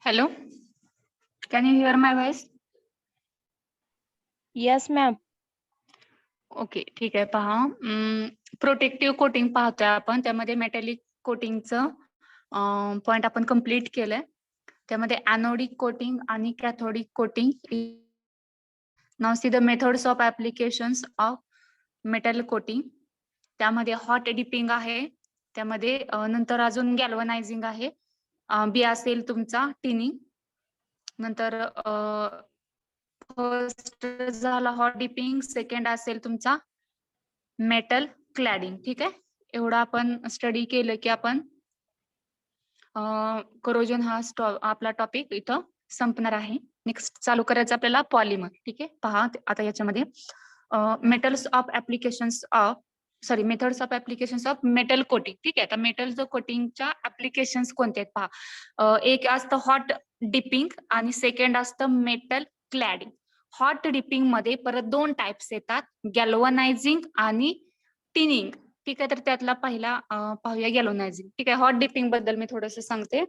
Hello, can you hear my voice? Yes, ma'am. Okay, ठीक आहे. पहा, प्रोटेक्टिव्ह कोटिंग पाहतोय आपण. त्यामध्ये मेटॅलिक कोटिंगचं पॉइंट आपण कम्प्लीट केलंय. त्यामध्ये एनोडिक कोटिंग आणि cathodic coating. Now see the methods of applications of metal coating. त्यामध्ये हॉट डिपिंग आहे, त्यामध्ये नंतर अजून गॅल्वनायझिंग आहे, बी असेल तुमचा टिनिंग. नंतर फर्स्ट झाला हॉट डिपिंग, सेकंड असेल तुमचा मेटल क्लॅडिंग. ठीक आहे, एवढा आपण स्टडी केलं की आपण करोजन हा आपला टॉपिक इथं संपणार आहे. नेक्स्ट चालू करायचं आपल्याला पॉलिमर. ठीक आहे, पहा आता याच्यामध्ये methods of applications of metal coating. ठीक आहे, तर मेटल कोटिंगच्या ऍप्लिकेशन्स कोणते आहेत पहा. एक असतं हॉट डिपिंग आणि सेकंड असतं मेटल क्लॅडिंग. हॉट डिपिंग मध्ये परत दोन टाइप्स येतात, गॅल्वनायझिंग आणि टिनिंग. ठीक आहे, तर त्यातला पहिला पाहूया गॅल्वनायझिंग. ठीक आहे, हॉट डिपिंग बद्दल मी थोडंसं सांगते.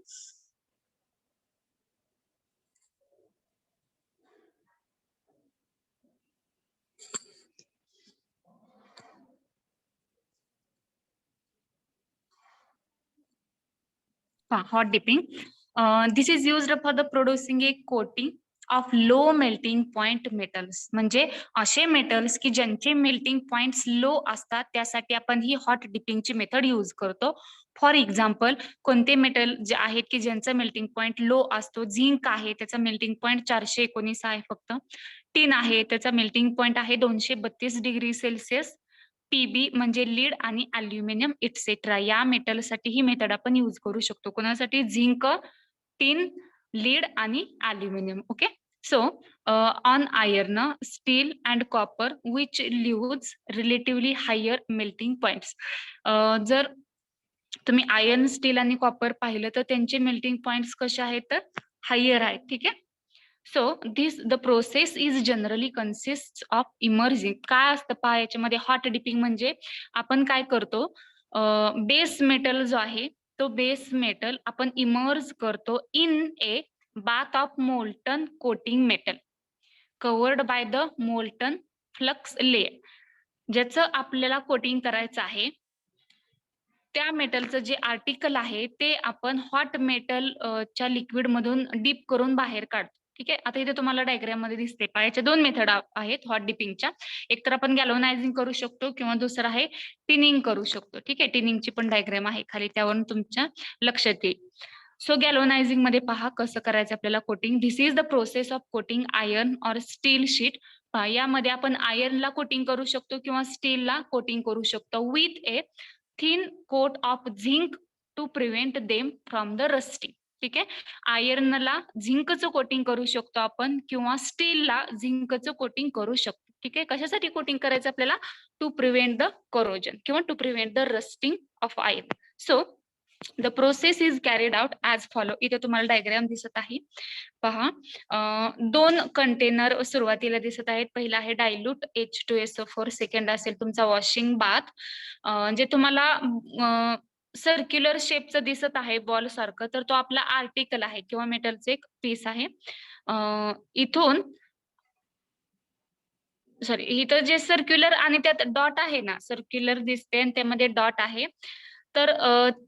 Hot dipping, this is used for the producing A coating of low melting point metals. म्हणजे असे मेटल्स की ज्यांचे मेल्टिंग पॉइंट्स लो असतात, त्यासाठी आपण ही हॉट डिपिंगची मेथड यूज करतो. फॉर एक्झाम्पल, कोणते मेटल जे आहेत की ज्यांचा मेल्टिंग पॉइंट लो असतो. झिंक आहे, त्याचा मेल्टिंग पॉइंट 419 आहे फक्त. टिन आहे, त्याचा मेल्टिंग पॉइंट आहे 232 डिग्री सेल्सिअस. पीबी म्हणजे लीड आणि अल्युमिनियम इटसेट्रा, या मेटलसाठी ही मेथड आपण यूज करू शकतो. कोणासाठी? झिंक, टिन, लीड आणि aluminium. Okay, so on iron, steel and copper which lives relatively higher melting points. जर तुम्ही आयर्न, स्टील आणि कॉपर पाहिलं तर त्यांचे मेल्टिंग पॉइंट्स कसे आहेत तर हायर आहेत. ठीक आहे, so the process is generally consist of emerging. काय असतं पहा याच्यामध्ये, हॉट डिपिंग म्हणजे आपण काय करतो, बेस मेटल जो आहे तो बेस मेटल आपण इमर्ज करतो in a bath of molten coating metal covered by the molten flux layer. ज्याचं आपल्याला कोटिंग करायचं आहे त्या मेटलचं जे आर्टिकल आहे ते आपण हॉट मेटल च्या लिक्विड मधून डीप करून बाहेर काढतो. ठीक आहे, आता इथे तुम्हाला डायग्राम मध्ये दिसते पहा, याच्या दोन मेथड आहेत हॉट डिपिंगच्या. एक तर आपण गॅल्वनायझिंग करू शकतो किंवा दुसरं आहे टिनिंग करू शकतो. ठीक आहे, टिनिंगची पण डायग्राम आहे खाली, त्यावरून तुमच्या लक्षात येईल. सो गॅल्वनायझिंग मध्ये पहा कसं करायचं आपल्याला coating. This is the process of coating iron or steel sheet. यामध्ये आपण आयर्नला कोटिंग करू शकतो किंवा स्टीलला कोटिंग करू शकतो with a thin coat of zinc to prevent them from the rusting. ठीक आहे, आयर्नला झिंकचं कोटिंग करू शकतो आपण किंवा स्टीलला झिंकचं कोटिंग करू शकतो. ठीक आहे, कशासाठी कोटिंग करायचं आपल्याला? टू प्रिव्हेंट द करोजन किंवा to prevent the rusting of iron. So the process is carried out as follow. इथे तुम्हाला डायग्राम दिसत आहे पहा. दोन कंटेनर सुरुवातीला दिसत आहेत. पहिला आहे डायल्यूट H2SO4, सेकंड असेल तुमचा वॉशिंग बाथ. जे तुम्हाला सर्क्युलर शेपचं दिसत आहे बॉल सारखं, तर तो आपला आर्टिकल आहे किंवा मेटलचं एक पीस आहे. इथून सॉरी, इथं जे सर्क्युलर आणि त्यात डॉट आहे ना, सर्क्युलर दिसते आणि त्यामध्ये डॉट आहे. तर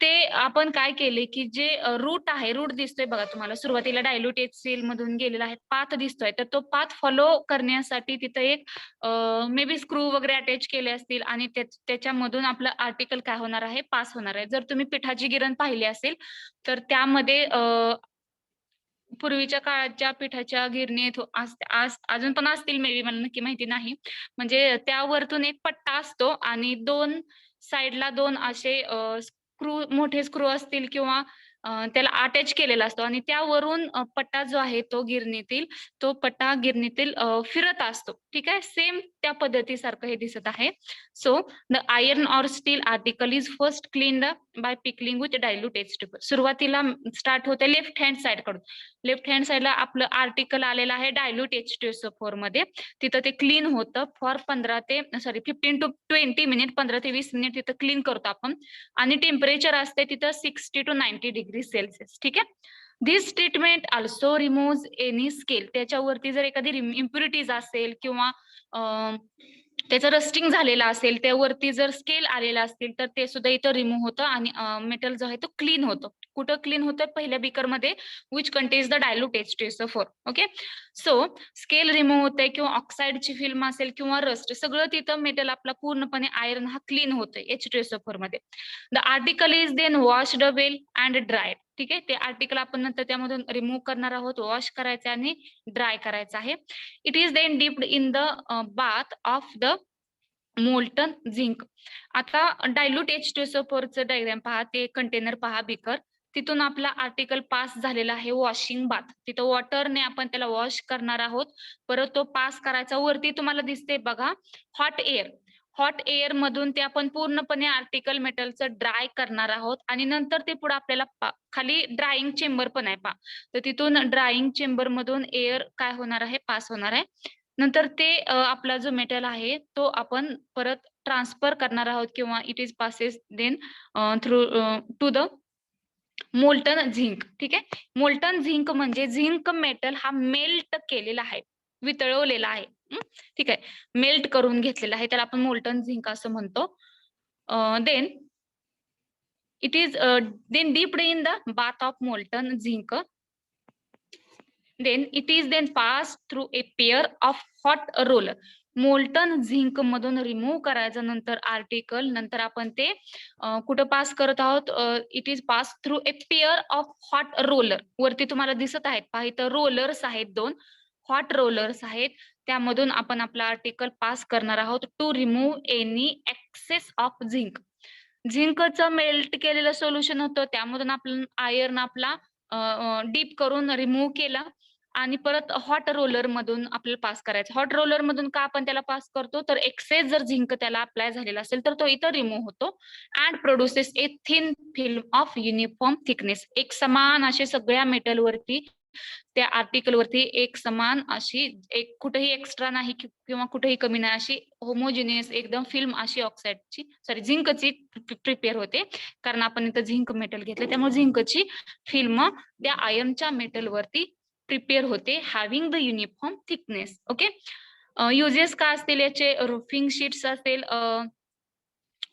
ते आपण काय केले की जे रूट आहे, रूट दिसतोय बघा तुम्हाला, सुरुवातीला डायल्यूट HCl मधून गेलेला आहे, पाथ दिसतोय. तर तो पाथ फॉलो करण्यासाठी तिथं एक मे बी स्क्रू वगैरे अटॅच केले असतील आणि त्याच्यामधून आपलं आर्टिकल काय होणार आहे, पास होणार आहे. जर तुम्ही पिठाची गिरण पाहिली असेल तर त्यामध्ये पूर्वीच्या काळाच्या पिठाच्या गिरणी अजून पण असतील मे बी, मला नक्की माहिती नाही. म्हणजे त्यावरतून एक पट्टा असतो आणि दोन साइडला दोन असे स्क्रू, मोठे स्क्रू असतील किंवा त्याला अटॅच केलेला असतो आणि त्यावरून पट्टा जो आहे तो पट्टा गिरणीतील फिरत असतो. ठीक आहे, सेम त्या पद्धतीसारखं हे दिसत आहे. So the iron or steel article is first cleaned by pickling with dilute H2SO4. सुरुवातीला स्टार्ट होते लेफ्ट हँड साइड कडून. लेफ्ट हँड साइडला आपलं आर्टिकल आलेलं आहे डायल्यूट H2SO4 मध्ये. तिथं ते क्लीन होतं फॉर 15 to 20 मिनिट, 15 ते 20 मिनिट तिथं क्लीन करतो आपण. आणि टेम्परेचर असते तिथं 60 to 90 डिग्री सेल्सिअस. ठीक आहे. This treatment also remove any scale. त्याच्यावरती जर एखादी इम्प्युरिटीज असेल किंवा त्याचं रस्टिंग झालेलं असेल, त्यावरती जर स्केल आलेला असतील तर ते सुद्धा इथं रिमूव्ह होतं आणि मेटल जो आहे तो क्लीन होतो. कुठं क्लीन होतं? पहिल्या बीकर मध्ये which contains the dilute H2SO4. Okay. So scale remove होते किंवा ऑक्साईडची फिल्म असेल किंवा रस्ट, सगळं तिथं मेटल आपला पूर्णपणे आयर्न हा क्लीन होतोय H2SO4 मध्ये. The article is then washed well and dried. ठीक आहे, ते आर्टिकल आपण नंतर त्यामधून रिमूव्ह करणार आहोत, वॉश करायचं आणि ड्राय करायचं आहे. It is then dipped in the bath of the molten zinc. आता डायल्यूट H2SO4 चं डायग्राम पहा, ते कंटेनर पहा बीकर. तिथून आपला आर्टिकल पास झालेला आहे वॉशिंग बाथ. तिथं वॉटरने आपण त्याला वॉश करणार आहोत. परत तो पास करायचा. वरती तुम्हाला दिसते बघा हॉट एअर. हॉट एअर मधून ते आपण पूर्णपणे आर्टिकल मेटलचं ड्राय करणार आहोत आणि नंतर ते पुढे आपल्याला खाली ड्रायिंग चेंबर पण आहे पहा. तर तिथून ड्रायिंग चेंबर मधून एअर काय होणार आहे? पास होणार आहे. नंतर ते आपला जो मेटल आहे तो आपण परत ट्रान्सफर करणार आहोत किंवा it is passes then through to the molten zinc. ठीक आहे. मोल्टन झिंक म्हणजे झिंक मेटल हा मेल्ट केलेला आहे, वितळवलेला आहे. ठीक आहे, मेल्ट करून घेतलेला आहे, त्याला आपण मोल्टन झिंक असं म्हणतो. Then it is then dipped in the bath of molten zinc. Then it is then passed through a pair of hot roller. Molten zinc मधून रिमूव्ह करायचं नंतर आर्टिकल, नंतर आपण ते कुठं पास करत आहोत? It is pass through a pair of hot roller. वरती तुम्हाला दिसत आहेत पहा, इथं रोलर्स आहेत, 2 हॉट रोलर्स आहेत. त्यामधून आपण आपला आर्टिकल पास करणार आहोत to remove any excess of zinc. झिंकचं मेल्ट केलेलं सोल्युशन होतं, त्यामधून आपण आयर्न आपला डीप करून रिमूव्ह केला आणि परत हॉट रोलर मधून आपल्याला पास करायचं. हॉट रोलर मधून का आपण त्याला पास करतो? तर एक्सेस जर झिंक त्याला अप्लाय झालेला असेल तर तो इथं रिमूव्ह होतो and produces a thin film of uniform thickness. एक समान असे सगळ्या मेटल वरती, त्या आर्टिकल वरती एक समान अशी, एक कुठेही एक्स्ट्रा नाही किंवा कुठेही कमी नाही, अशी होमोजिनियस एकदम फिल्म अशी ऑक्साईडची झिंकची प्रिपेअर होते. कारण आपण इथं झिंक मेटल घेतलं त्यामुळे झिंकची फिल्म त्या आयर्नच्या मेटल वरती प्रिपेअर होते, having the uniform thickness. Okay. Uses काय असतील याचे? रूफिंग शीट्स असतील,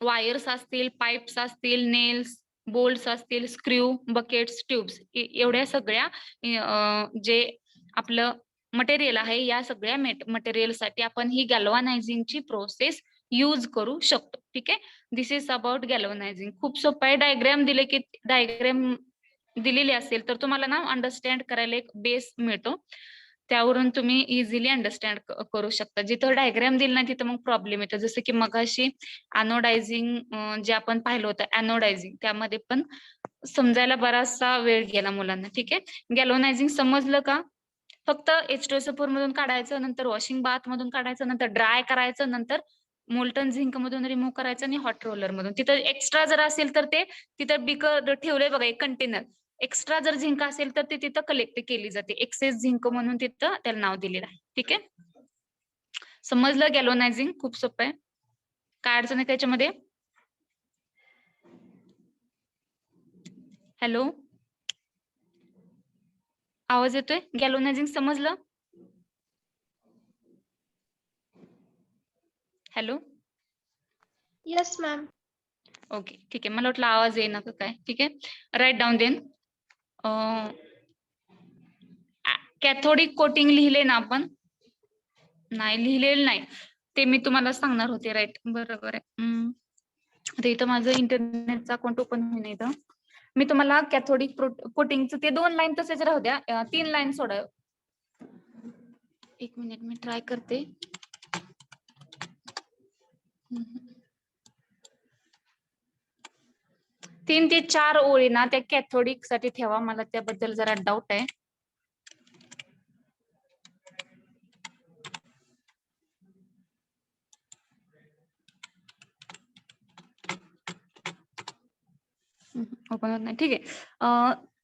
वायर्स असतील, पाईप्स असतील, नेल्स, बोल्ट्स असतील, स्क्रू, बकेट्स, ट्यूब्स, एवढ्या सगळ्या जे आपलं मटेरियल आहे, या सगळ्या मटेरियलसाठी आपण ही गॅल्व्हनायझिंगची प्रोसेस यूज करू शकतो. ठीक आहे. दिस इज अबाउट गॅल्व्हनायझिंग. खूप सोपं आहे. डायग्राम दिले की डायग्राम दिलेली असेल तर तुम्हाला ना अंडरस्टँड करायला एक बेस मिळतो, त्यावरून तुम्ही इझिली अंडरस्टँड करू शकता. जिथं डायग्राम दिलं नाही तिथं मग प्रॉब्लेम येतो. जसं की मगाशी अनोडायझिंग जे आपण पाहिलं होतं, अनोडायझिंग, त्यामध्ये पण समजायला बराचसा वेळ गेला मुलांना. ठीक आहे. गॅल्व्हनायझिंग समजलं का? फक्त H2SO4 मधून काढायचं, नंतर वॉशिंग बाथ मधून काढायचं, नंतर ड्राय करायचं, नंतर मोल्टन झिंक मधून रिमूव्ह करायचं आणि हॉट रोलर मधून. तिथं एक्स्ट्रा जर असेल तर ते तिथं बिकर ठेवलंय बघा, एक कंटेनर. एक्स्ट्रा जर झिंक असेल तर ते तिथं कलेक्ट केली जाते. एक्सेस झिंक म्हणून तिथं त्याला नाव दिलेलं आहे. ठीक आहे. समजलं गॅल्व्हनायझिंग? खूप सोपं आहे. काय अडचण आहे त्याच्यामध्ये? हॅलो, आवाज येतोय? गॅल्व्हनायझिंग समजलं? हॅलो. Yes ma'am. ओके, ठीक आहे. मला वाटलं आवाज येईना का काय. ठीक आहे. Write down then. Cathodic coating लिहिले ना आपण? नाही लिहिलेलं नाही, ते मी तुम्हाला सांगणार होते. राईट, बरोबर आहे. आता इथं माझं इंटरनेटचा अकाउंट ओपन होईन. इथं मी तुम्हाला कॅथोडिक कोटिंगचं ते 2 लाईन तसेच राहू द्या, 3 लाईन सोडा. 1 मिनिट मी ट्राय करते. 3 ते 4 ओळी ना त्या कॅथोडिक साठी ठेवा, मला त्याबद्दल जरा डाऊट आहे. ओपन होत नाही, ठीक आहे.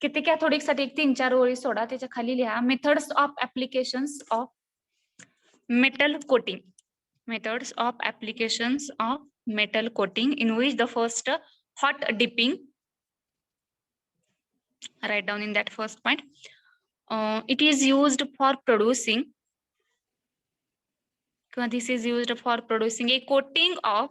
किती कॅथोडिक साठी 3-4 ओळी सोडा, त्याच्या खाली लिहा methods of applications of metal coating. Methods of applications of metal coating, in which the first hot dipping, write down in that first point. It is used for producing, this is used for producing a coating of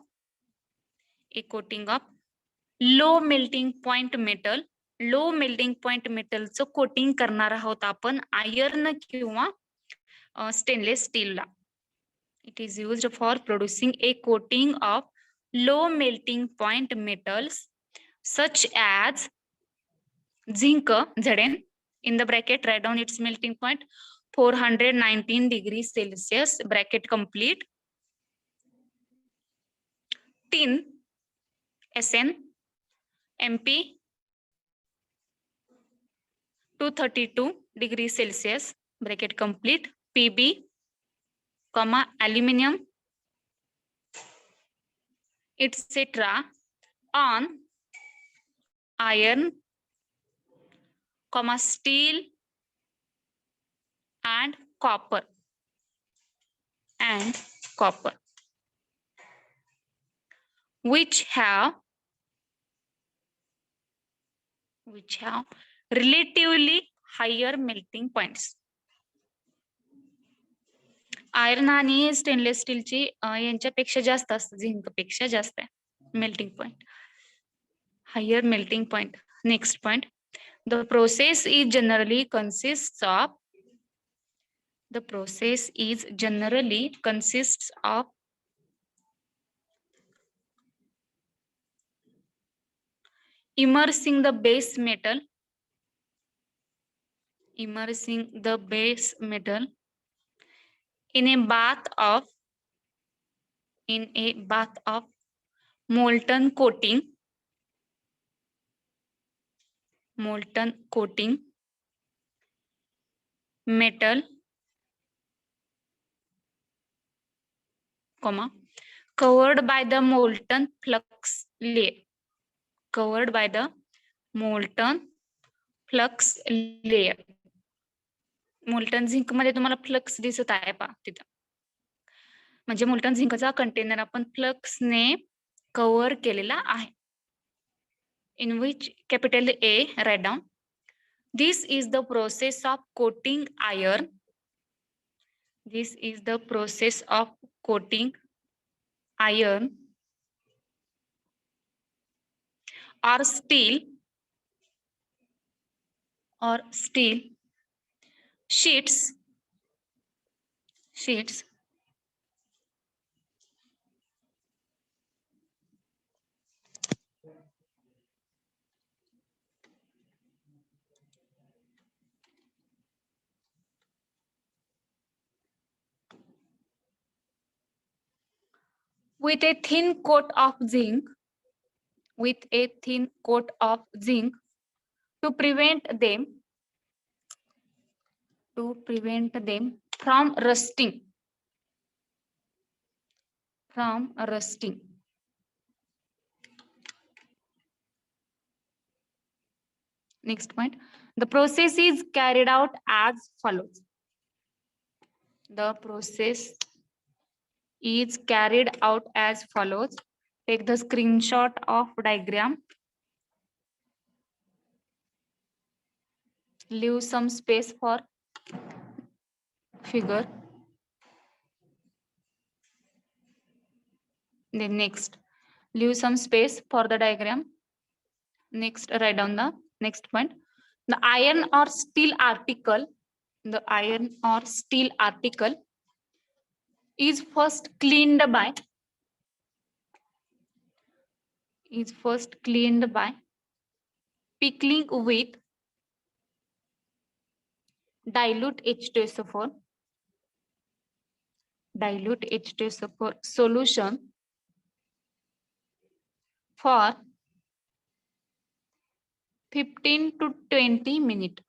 low melting point metal. Low melting point मेटलचं coating करणार आहोत आपण iron किंवा stainless स्टीलला. It is used for producing a coating of low melting point metals such as zinc, Zn, in the bracket write down its melting point 419 degrees Celsius, bracket complete. Tin, Sn, Mp 232 degrees Celsius, bracket complete. Pb, comma aluminium, etc. on iron, comma steel and copper, which have relatively higher melting points. Iron आणि stainless स्टीलची यांच्यापेक्षा जास्त असतं, zinc पेक्षा जास्त आहे melting point, higher melting point. Next point, the process is generally consists of immersing the base metal in a bath of molten coating metal, covered by the molten flux layer. Molten zinc मध्ये तुम्हाला flux दिसत आहे पहा तिथं, म्हणजे molten झिंकचा container आपण फ्लक्सने cover केलेला आहे. In which capital A write down. This is the process of coating iron. This is the process of coating iron or steel sheets with a thin coat of zinc to prevent them from rusting. Next point, the process is carried out as follows. Take the screenshot of diagram. Leave some space for figure. Then next, leave some space for the diagram. Next, write down the next point. The iron or steel article is first cleaned by pickling with dilute H2SO4 solution for 15 to 20 minutes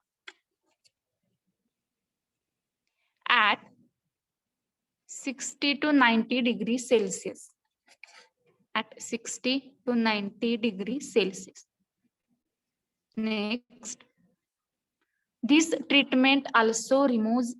at 60 to 90 degrees Celsius. At 60 to 90 degrees Celsius. Next, this treatment also removes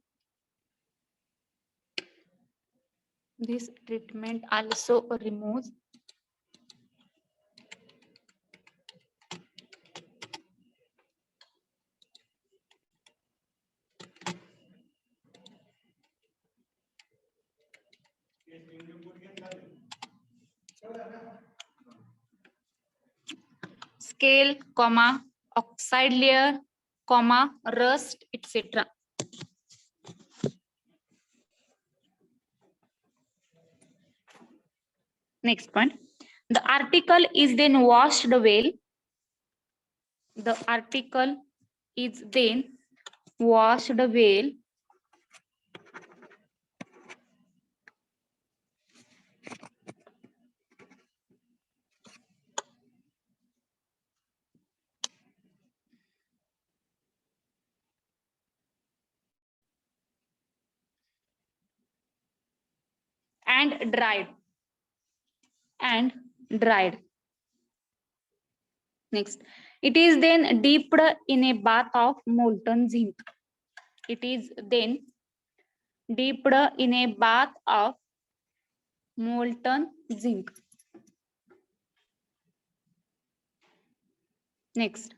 scale, oxide layer, rust, etc. Next point. The article is then washed well. The article is then washed well and dried. Next, it is then dipped in a bath of molten zinc. It is then dipped in a bath of molten zinc. Next,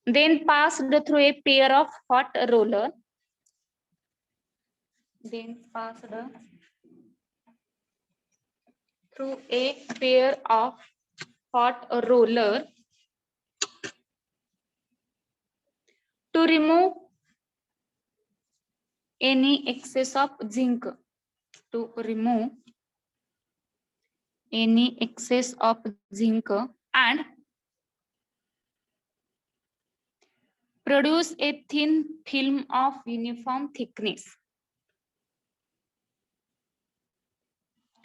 then passed through a pair of hot roller. Then passed through a pair of hot roller to remove any excess of zinc. To remove any excess of zinc and produce a thin film of uniform thickness.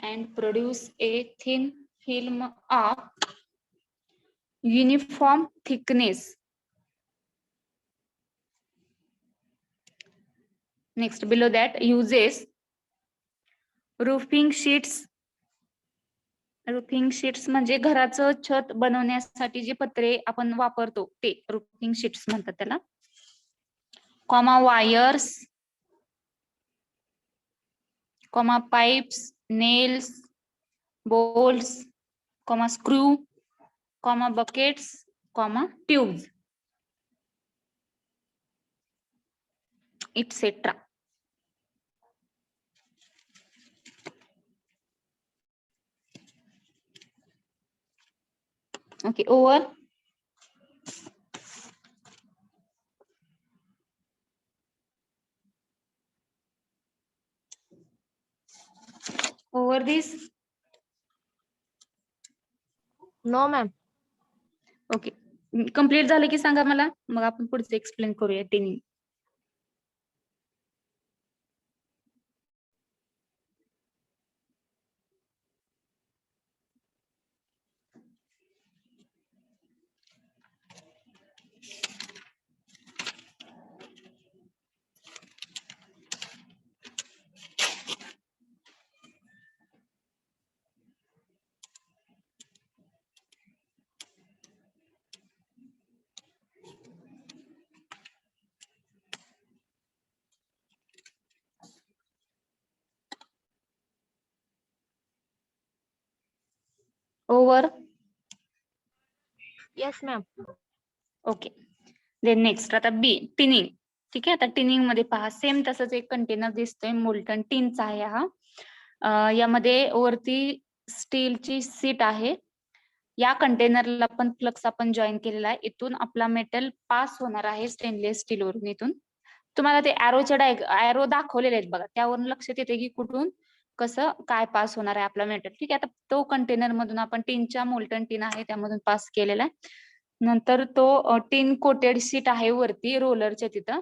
And produce a thin film of uniform thickness. Next, below that, uses roofing sheets. Roofing sheets म्हणजे घराचं छत बनवण्यासाठी जे पत्रे आपण वापरतो ते roofing sheets म्हणतात त्याला. Comma wires, comma pipes, nails, bolts, comma screw, comma buckets, comma tubes, etc. Okay, over. Over this. No, ma'am. Okay, complete झालं की सांगा मला, मग आपण पुढचं एक्सप्लेन करूया tinning. Over. Yes, ma'am. Okay, then next आता बी, टिनिंग. ठीक आहे, आता टिनिंग मध्ये पहा, सेम तसंच एक कंटेनर दिसतोय, मोल्टन टिनचा आहे हा. यामध्ये वरती स्टीलची सीट आहे. या कंटेनरला पण फ्लक्स आपण जॉईन केलेला आहे. इथून आपला मेटल पास होणार आहे स्टेनलेस स्टील वरून. इथून तुम्हाला ते ॲरो दाखवलेले आहेत बघा, त्यावरून लक्षात येते की कुठून कसं काय पास होणार आहे आपला मेटल. ठीक आहे, आता तो कंटेनर मधून आपण टिनच्या मोल्टन टिन आहे त्यामधून पास केलेला आहे. नंतर तो टिन कोटेड शीट आहे वरती रोलरच्या तिथं,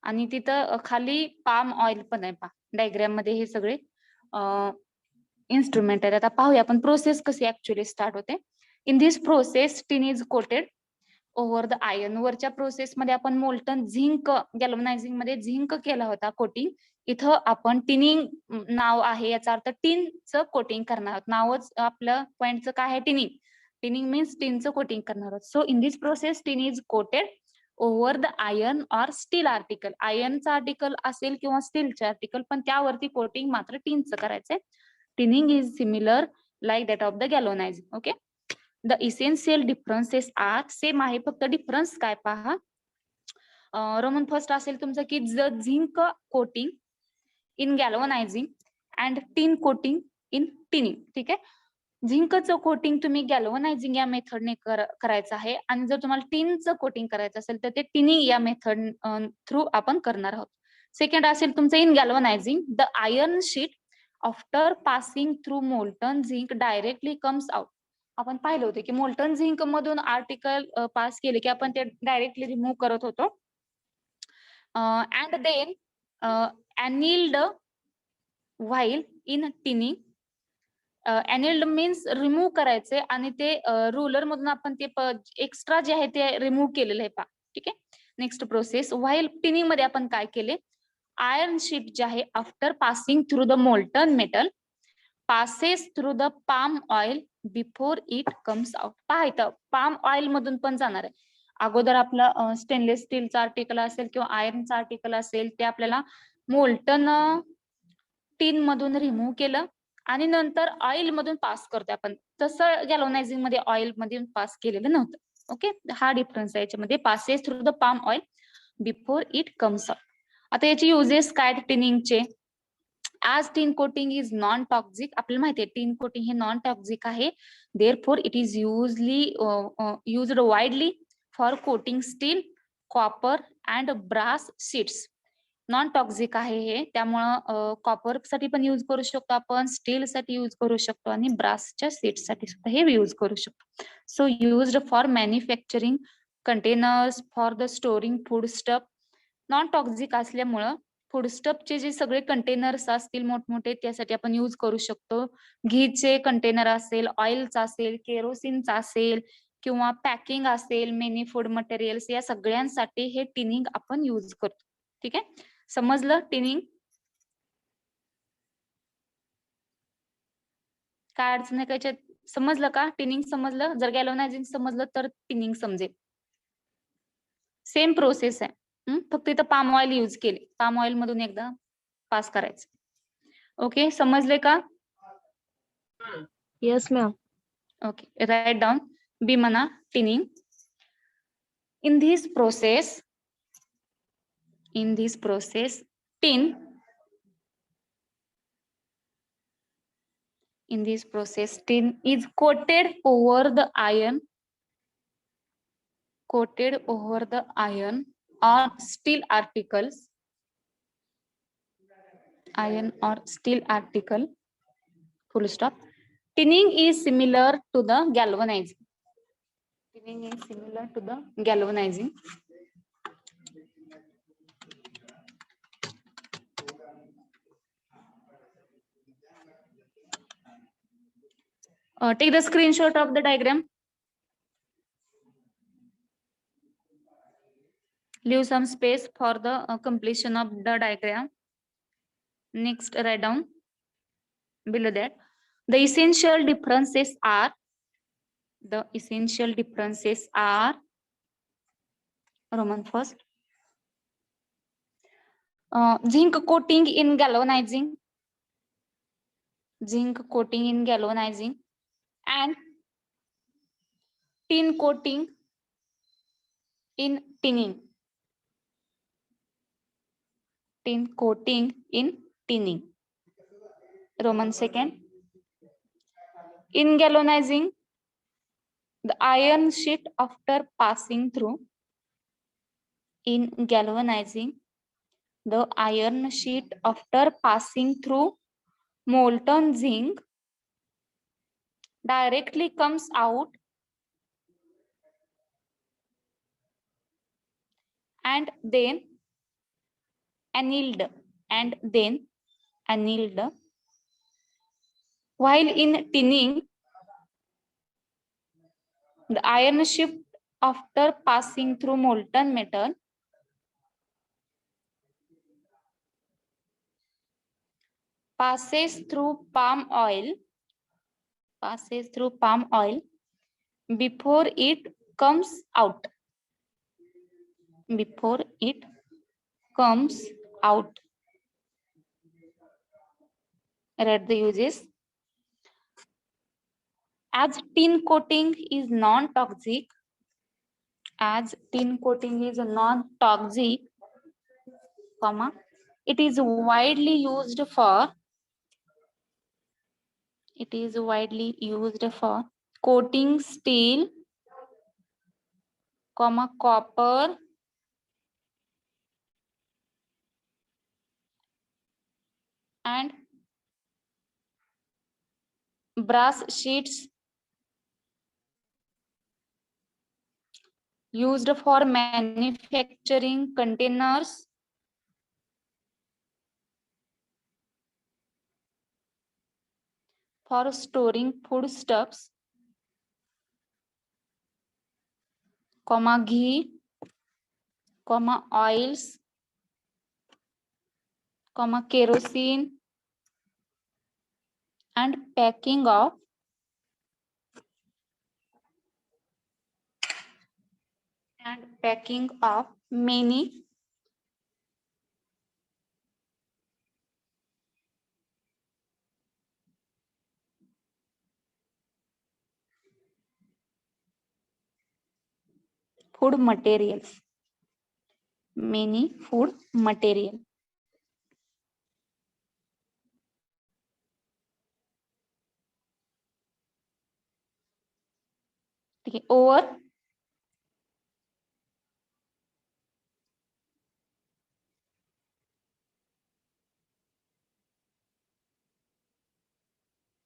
आणि तिथं खाली पाम ऑइल पण आहे. पहा डायग्राम मध्ये हे सगळे इन्स्ट्रुमेंट आहेत. आता पाहूया आपण प्रोसेस कशी ऍक्च्युअली स्टार्ट होते. In this process, tin is coated over the iron. वरच्या प्रोसेस मध्ये आपण मोल्टन झिंक गॅल्वनायझिंग मध्ये झिंक केला होता कोटिंग. इथं आपण टिनिंग नाव आहे, याचा अर्थ टिनचं कोटिंग करणार आहोत. नावच आपलं पॉइंटचं काय आहे, टिनिंग. टिनिंग मीन्स टिनचं कोटिंग करणार आहोत. So in this process tin is coated over the iron or steel article. आयर्नचं आर्टिकल असेल किंवा स्टीलचे आर्टिकल, पण त्यावरती कोटिंग मात्र टिनचं करायचंय. Tinning is similar like that of the galvanising. Okay. The essential differences are, same आहे, फक्त डिफरन्स काय पहा. रोमन फर्स्ट असेल तुमचं की the zinc coating in galvanising and tin coating in tinning. ठीक आहे. झिंकचं कोटिंग तुम्ही गॅल्वनायझिंग या मेथडने करायचं आहे, आणि जर तुम्हाला टिनचं कोटिंग करायचं असेल तर ते टिनिंग या मेथड थ्रू आपण करणार आहोत. सेकंड असेल तुमचं in galvanising the iron sheet after passing through molten zinc directly comes out. आपण पाहिलं होतं की मोल्टन झिंक मधून आर्टिकल पास केले की आपण ते डायरेक्टली रिमूव्ह करत होतो. And then annealed while in tinning. Annealed means remove करायचे, आणि ते रुलर मधून आपण ते एक्स्ट्रा जे आहे ते रिमूव्ह केलेलं आहे पहा. ठीक आहे. नेक्स्ट प्रोसेस, व्हाईल टिनिंग मध्ये आपण काय केले, आयर्न शीट जे आहे after passing through the molten metal passes through the palm oil before it comes out. पहा इथं पाम ऑइल मधून पण जाणार आहे. अगोदर आपलं स्टेनलेस स्टीलचं आर्टिकल असेल किंवा आयर्नचं आर्टिकल असेल, ते आपल्याला मोल्टन टीन मधून रिमूव्ह केलं आणि नंतर ऑइल मधून पास करतोय आपण. तसं गॅल्वनायझिंग मध्ये ऑइल मधून पास केलेलं नव्हतं. ओके. हा डिफरन्स आहे याच्यामध्ये. Passes through the palm oil before it comes out. आता याचे युजेस काय टिनिंगचे. आज tin coating is non toxic. आपल्याला माहिती आहे टिन कोटिंग हे नॉन टॉक्सिक आहे. Therefore it is used widely for coating steel, copper and brass sheets. Non toxic आहे हे, त्यामुळं कॉपर साठी पण युज करू शकतो आपण, स्टील साठी युज करू शकतो, आणि ब्रासच्या शीट्स साठी सुद्धा हे युज करू शकतो. So used for manufacturing containers, for the storing food stuff. Non toxic असल्यामुळं फूडस्टफचे जे सगळे कंटेनर्स असतील मोठमोठे, त्यासाठी आपण युज करू शकतो. घीचे कंटेनर असेल, ऑइलचा असेल, केरोसिनचा असेल, किंवा पॅकिंग असेल, मेनी फूड मटेरियल्स, या सगळ्यांसाठी हे टिनिंग आपण युज करतो. ठीक आहे. समजलं टिनिंग? काय अडचण आहे का? समजलं का? टिनिंग समजलं? जर गॅल्वनायझिंग समजलं तर टिनिंग समजेल. सेम प्रोसेस आहे. फक्त इथं पाम ऑइल यूज केले. पाम ऑइल मधून एकदा पास करायचं. ओके. समजले का? Yes, ma'am. Okay. Write down. B म्हणा tinning. In this process, tin is coated over the iron or steel articles, full stop. Tinning is similar to the galvanizing. Take the screenshot of the diagram. Leave some space for the completion of the diagram. Next, write down below that. The essential differences are Roman first. Zinc coating in galvanizing, and tin coating in tinning. Roman second. In galvanizing, the iron sheet after passing through. Molten zinc directly comes out and then annealed. While in tinning, The iron shift after passing through molten metal passes through palm oil before it comes out. Before it comes out. Read the uses. As tin coating is non-toxic, comma, it is widely used for coating steel, comma, copper and brass sheets used for manufacturing containers, for storing foodstuffs, comma, ghee, comma, oils, comma, kerosene and packing of many food materials. ठीक आहे. Over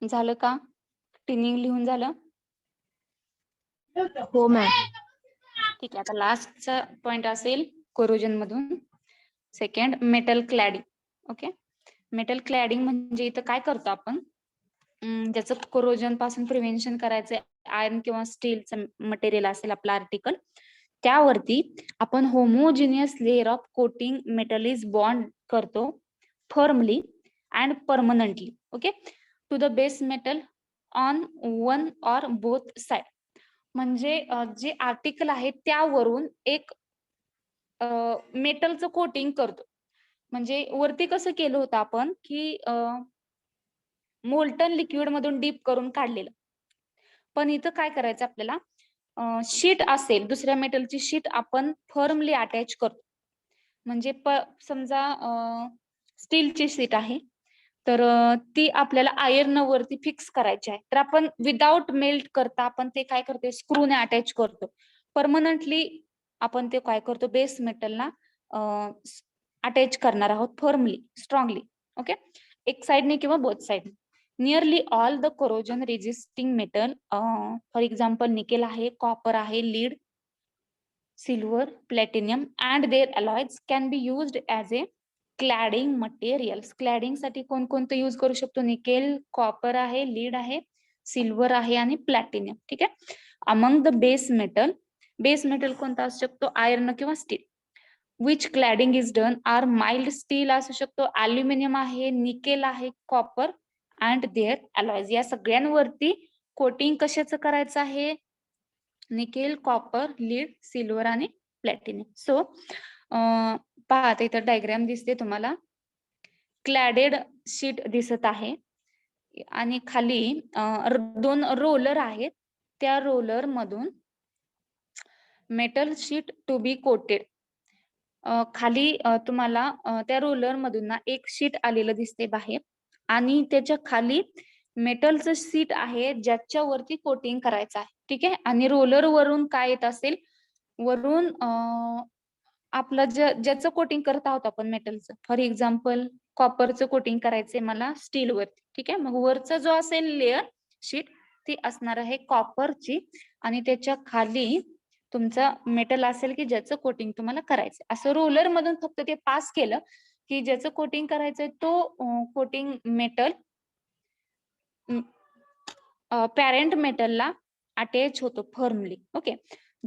झालं का? Tinning लिहून झालं? हो ma'am. ठीक आहे. आता लास्टचा पॉइंट असेल कोरोजन मधून सेकंड मेटल क्लॅडिंग. ओके, मेटल क्लॅडिंग म्हणजे इथं काय करतो आपण, ज्याचं कोरोजन पासून प्रिव्हेन्शन करायचं, आयर्न किंवा स्टीलचं मटेरियल असेल आपलं आर्टिकल, त्यावरती आपण homogeneous layer of coating metal is bond करतो firmly and permanently. Okay, to the base metal on one or both side. म्हणजे जे आर्टिकल आहे त्यावरून एक मेटलचं कोटिंग करतो. म्हणजे वरती कसं केलं होतं आपण की मोल्टन लिक्विड मधून डीप करून काढलेलं, पण इथं काय करायचं आपल्याला, शीट असेल दुसऱ्या मेटलची शीट आपण फर्मली अटॅच करतो. म्हणजे समजा स्टीलची शीट आहे तर ती आपल्याला आयर्न वरती फिक्स करायची आहे, तर आपण विदाउट मेल्ट करता आपण ते काय करतो, स्क्रूने अटॅच करतो. परमनंटली आपण ते काय करतो, बेस मेटलला अटॅच करणार आहोत फर्मली, स्ट्रॉंगली. ओके, एक साइडने किंवा both side. Nearly all the corrosion resisting metal, for example nickel आहे, कॉपर आहे, lead, silver, platinum and their alloys can be used as a cladding materials. Cladding साठी कोणकोणतं use करू शकतो, निकेल, कॉपर आहे, लीड आहे, सिल्वर आहे आणि प्लॅटिनियम. ठीक आहे. अमंग द बेस मेटल कोणता असू शकतो, आयर्न किंवा steel. Which cladding is done are mild steel असू शकतो, अल्युमिनियम आहे, निकेल आहे, कॉपर अँड देअर अलॉयज. या सगळ्यांवरती कोटिंग कशाचं करायचं आहे, निकेल, कॉपर, लीड, सिल्वर आणि प्लॅटिनियम. सो पहा इथं डायग्राम दिसते तुम्हाला, क्लॅडेड शीट दिसत आहे आणि खाली 2 रोलर आहेत, त्या रोलर मधून metal sheet to be coated. खाली तुम्हाला त्या रोलर मधून ना एक शीट आलेलं दिसते बाहेर आणि त्याच्या खाली मेटलचं शीट आहे ज्याच्यावरती कोटिंग करायचं आहे. ठीक आहे. आणि रोलर वरून काय येत असेल, वरून आपलं ज्याचं कोटिंग करत आहोत आपण मेटलचं, फॉर एक्झाम्पल कॉपरचं कोटिंग करायचंय मला स्टील वरती. ठीक आहे. मग वरचा जो असेल लेअर शीट ती असणार आहे कॉपरची आणि त्याच्या खाली तुमचं मेटल असेल की ज्याचं कोटिंग तुम्हाला करायचंय. असं रोलर मधून फक्त ते पास केलं की ज्याचं कोटिंग करायचंय तो कोटिंग मेटल पॅरेंट मेटलला अटॅच होतो firmly. Okay.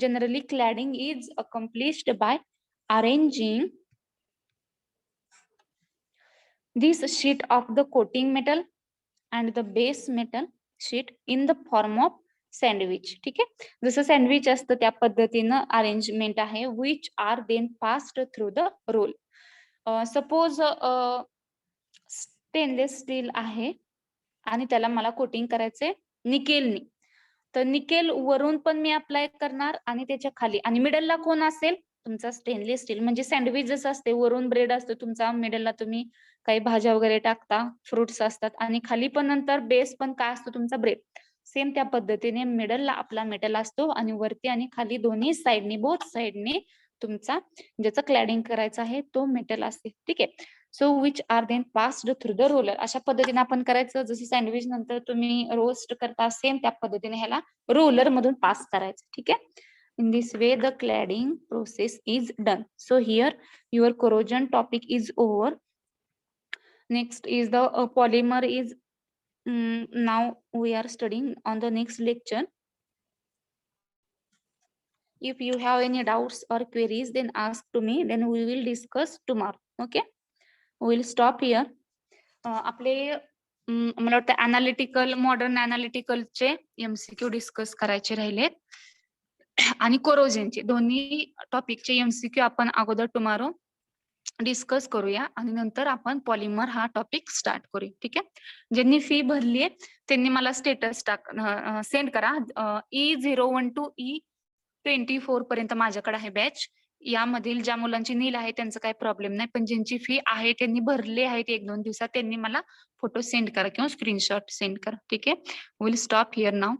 Generally cladding is accomplished by arranging this sheet of the coating metal and the base metal sheet in the form of sandwich. ठीक आहे. जसं सँडविच असतं त्या पद्धतीनं अरेंजमेंट आहे. Which are then passed through the roll. Suppose stainless steel आहे आणि त्याला मला कोटिंग करायचे निकेलनी. तर निकेल वरून पण मी अप्लाय करणार आणि त्याच्या खाली, आणि मिडलला कोण असेल तुमचा स्टेनलेस स्टील. म्हणजे सँडविच जसं असते वरून ब्रेड असतो तुमचा, मिडलला तुम्ही काही भाज्या वगैरे टाकता, फ्रुट्स असतात, आणि खाली पण नंतर बेस पण काय असतो तुमचा ब्रेड. सेम त्या पद्धतीने मिडलला आपला मेटल असतो आणि वरती आणि खाली दोन्ही साइडनी, बोथ साइडनी तुमचा ज्याचं क्लॅडिंग करायचं आहे तो मेटल असते. ठीक आहे. So which are then passed through the roller. अशा पद्धतीने आपण करायचं. जसं सँडविच नंतर तुम्ही रोस्ट करता सेम त्या पद्धतीने ह्याला रोलर मधून पास करायचं. ठीक आहे. In this way the cladding process is done. So here your corrosion topic is over. Next is the polymer is now we are studying on the next lecture. If you have any doubts or queries, then ask to me, then we will discuss tomorrow. Okay, we will stop here. आपले मला वाटतं analytical, modern अनालिटिकलचे MCQ discuss करायचे राहिलेत आणि कोरोजनचे दोन्ही टॉपिकचे MCQ आपण अगोदर tomorrow discuss करूया आणि नंतर आपण पॉलिमर हा टॉपिक स्टार्ट करूया. ठीक आहे. ज्यांनी फी भरली आहे त्यांनी मला स्टेटस सेंड करा. E01 to E24 पर्यंत माझ्याकडे आहे बॅच. यामधील ज्या मुलांची नील आहे त्यांचं काही प्रॉब्लेम नाही, पण ज्यांची फी आहे त्यांनी भरले आहेत 1-2 दिवसात त्यांनी मला फोटो सेंड करा किंवा स्क्रीनशॉट सेंड करा. ठीक आहे. Will stop here now.